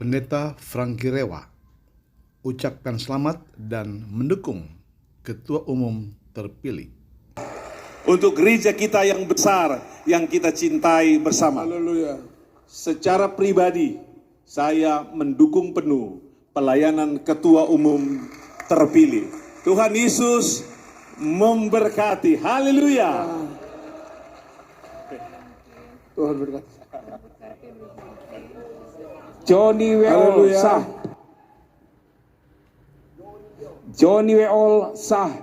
Pendeta Franky Rewa ucapkan selamat dan mendukung Ketua Umum terpilih. Untuk gereja kita yang besar, yang kita cintai bersama. Haleluya. Secara pribadi, saya mendukung penuh pelayanan Ketua Umum terpilih. Tuhan Yesus memberkati. Haleluya. Tuhan berkati. Johnny Weol Haleluya. sah. Johnny Weol sah.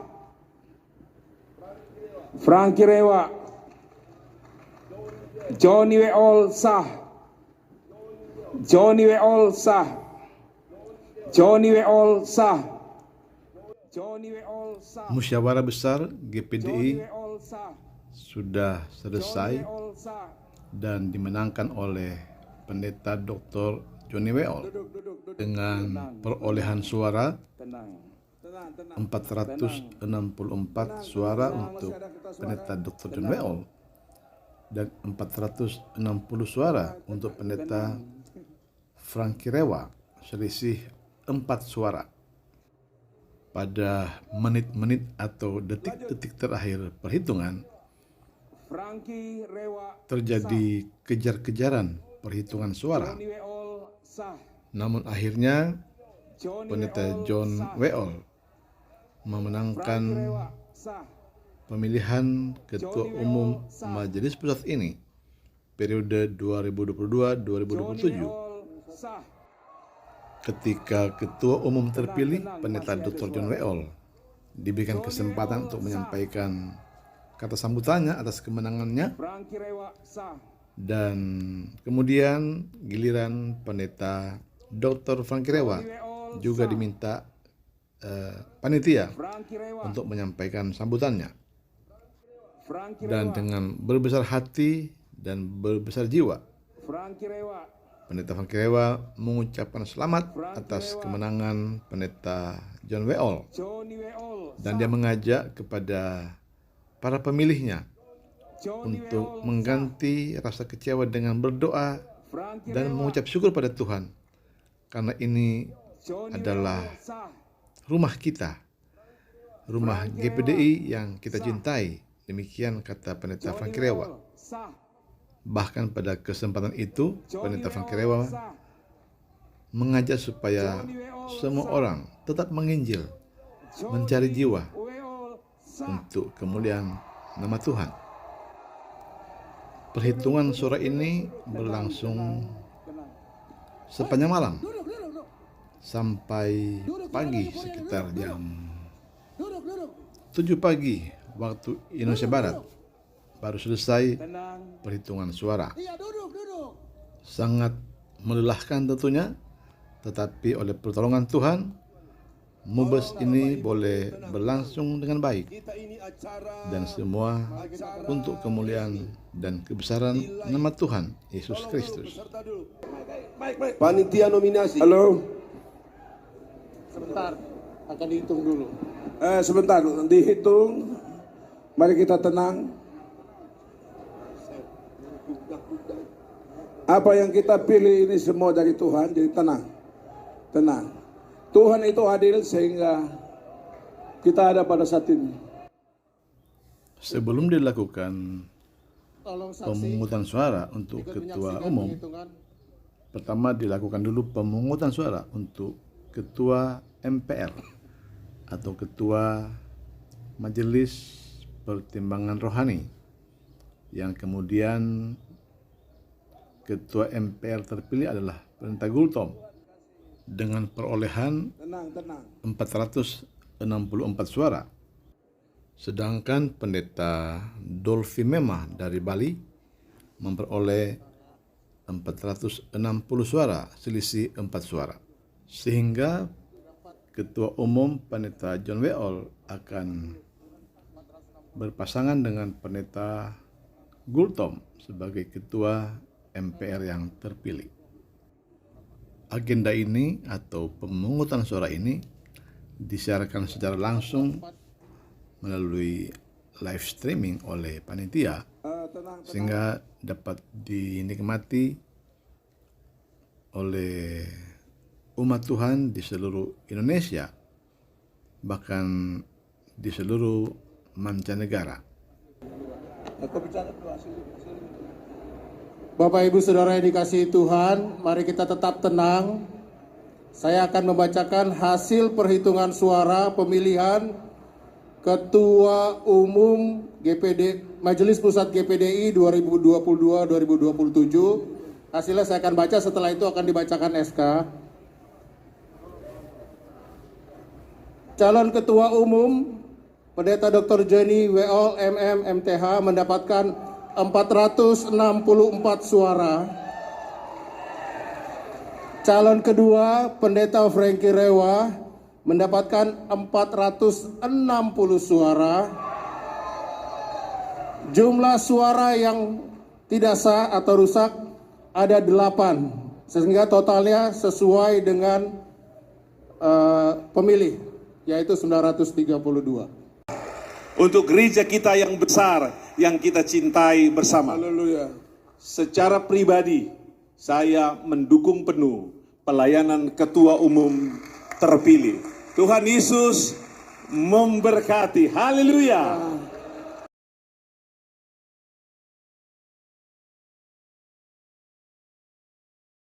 Franky Rewa. Johnny Weol sah. Johnny Weol sah. Johnny Weol sah. Johnny Weol sah. Musyawarah Besar Johnny GPDI Weol sah. sudah selesai Johnny Weol sah. dan dimenangkan oleh Pendeta Dr. Johnny Weol dengan perolehan suara Tenang. 464 suara untuk Pendeta Dr. John Weol dan 460 suara untuk Pendeta Franky Rewa, selisih 4 suara. Pada menit-menit atau detik-detik terakhir perhitungan, Franky Rewa terjadi kejar-kejaran perhitungan suara. Johnny Weol sah. Namun akhirnya Johnny Pendeta Weol John sah. Weol Franky memenangkan Rewa sah. pemilihan Ketua Umum Majelis Pusat ini periode 2022-2027. Sah. Ketika Ketua Umum terpilih, Pendeta Dr. John Weol diberikan kesempatan untuk menyampaikan kata sambutannya atas kemenangannya, Franky Rewa sah. dan kemudian giliran Pendeta Dr. Franky Rewa juga diminta panitia Franky Rewa. untuk menyampaikan sambutannya. Franky Dan Rewa. dengan berbesar hati dan berbesar jiwa, Franky Rewa. Pendeta Franky Rewa mengucapkan selamat atas kemenangan Pendeta John Weol, Johnny Weol. dan dia mengajak kepada para pemilihnya Johnny untuk Weol. mengganti rasa kecewa dengan berdoa Franky dan Rewa. mengucap syukur pada Tuhan, karena ini Johnny adalah Weol sah. rumah kita, rumah GPDI yang kita cintai. Demikian kata Pendeta Franky Rewa. Sah. Bahkan pada kesempatan itu, Johnny Pendeta Franky Weol Rewa sah. mengajak supaya semua orang tetap menginjil, mencari jiwa Weol sah. untuk kemuliaan nama Tuhan. Perhitungan suara ini berlangsung sepanjang malam sampai pagi, sekitar jam 7 pagi waktu Indonesia Barat baru selesai Tenang. perhitungan suara. Sangat melelahkan tentunya, tetapi oleh pertolongan Tuhan, Mubes ini boleh berlangsung dengan baik, dan semua untuk kemuliaan dan kebesaran nama Tuhan Yesus Kristus. Panitia nominasi. Halo. Sebentar, akan dihitung dulu. Sebentar, dihitung. Mari kita tenang. Apa yang kita pilih ini semua dari Tuhan, jadi tenang. Tenang. Tuhan itu hadir sehingga kita ada pada saat ini. Sebelum dilakukan Tolong saksi pemungutan suara untuk ikut Ketua menyaksikan Umum, penghitungan. pertama dilakukan dulu pemungutan suara untuk Ketua MPR atau Ketua Majelis Pertimbangan Rohani, yang kemudian Ketua MPR terpilih adalah Pendeta Gultom dengan perolehan Tenang, tenang. 464 suara. Sedangkan Pendeta Dolphy Mema dari Bali memperoleh 460 suara, selisih 4 suara. Sehingga Ketua Umum Pendeta John Weol akan berpasangan dengan Pendeta Gultom sebagai Ketua MPR yang terpilih. Agenda ini atau pemungutan suara ini disiarkan secara langsung melalui live streaming oleh panitia, sehingga dapat dinikmati oleh umat Tuhan di seluruh Indonesia, bahkan di seluruh mancanegara. Bapak Ibu Saudara yang dikasihi Tuhan, mari kita tetap tenang. Saya akan membacakan hasil perhitungan suara pemilihan Ketua Umum GPD Majelis Pusat GPDI 2022-2027. Hasilnya saya akan baca, setelah itu akan dibacakan SK. Calon Ketua Umum Pendeta Dr. Johnny Weol MM MTH mendapatkan 464 suara. Calon kedua Pendeta Frankie Rewa mendapatkan 460 suara. Jumlah suara yang tidak sah atau rusak ada 8, sehingga totalnya sesuai dengan pemilih, yaitu 932. Untuk gereja kita yang besar, yang kita cintai bersama. Haleluya. Secara pribadi, saya mendukung penuh pelayanan Ketua Umum terpilih. Tuhan Yesus memberkati. Haleluya.